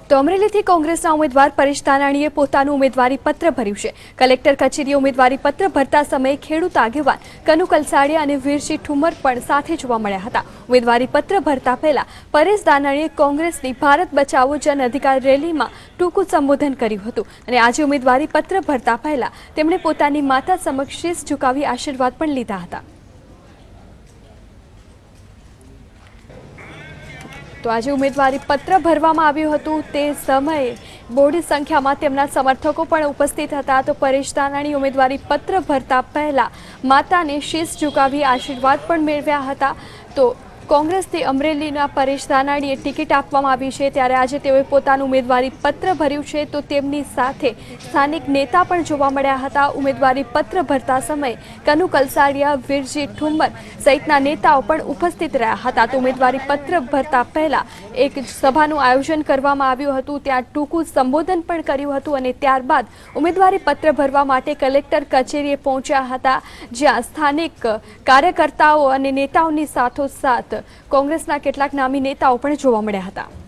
તો અમરેલીથી કોંગ્રેસના ઉમેદવાર પરેશ ધાનાણીએ પોતાનું ઉમેદવારી પત્ર ભર્યું છે। કલેક્ટર કચેરીએ ઉમેદવારી પત્ર ભરતા સમયે ખેડૂત આગેવાન કનુ કલસાડિયા અને વીરસિંહ ઠુમ્મર પણ સાથે જોવા મળ્યા હતા। ઉમેદવારી પત્ર ભરતા પહેલા પરેશ ધાનાણીએ કોંગ્રેસની ભારત બચાવો જન અધિકાર રેલીમાં ટૂંકું સંબોધન કર્યું હતું અને આજે ઉમેદવારી પત્ર ભરતા પહેલા તેમણે પોતાની માતા સમક્ષ શીશ ઝુકાવી આશીર્વાદ પણ લીધા હતા। તો આજે ઉમેદવારી પત્ર ભરવામાં આવ્યું હતું તે સમયે બોડી સંખ્યામાં તેમના સમર્થકો પણ ઉપસ્થિત હતા। તો પરેશ ધાનાણી ઉમેદવારી પત્ર ભરતા પહેલા માતાને શીશ ઝુકાવી આશીર્વાદ પણ મેળવ્યા હતા। તો કોંગ્રેસથી અમરેલીના પરેશ ધાનાણીએ ટિકિટ આપવામાં આવી છે ત્યારે આજે તેઓએ પોતાનું ઉમેદવારી પત્ર ભર્યું છે। તો તેમની સાથે સ્થાનિક નેતા પણ જોવા મળ્યા હતા। ઉમેદવારી પત્ર ભરતા સમયે કનુ કલસાડિયા, વીરસિંહ ઠુમ્મર સહિતના નેતાઓ પણ ઉપસ્થિત રહ્યા હતા। તો ઉમેદવારી પત્ર ભરતા પહેલા એક સભાનું આયોજન કરવામાં આવ્યું હતું, ત્યાં ટૂંકું સંબોધન પણ કર્યું હતું અને ત્યારબાદ ઉમેદવારી પત્ર ભરવા માટે કલેક્ટર કચેરીએ પહોંચ્યા હતા, જ્યાં સ્થાનિક કાર્યકર્તાઓ અને નેતાઓની સાથોસાથ કોંગ્રેસના કેટલાક નામી નેતાઓ પણ જોવા મળ્યા હતા।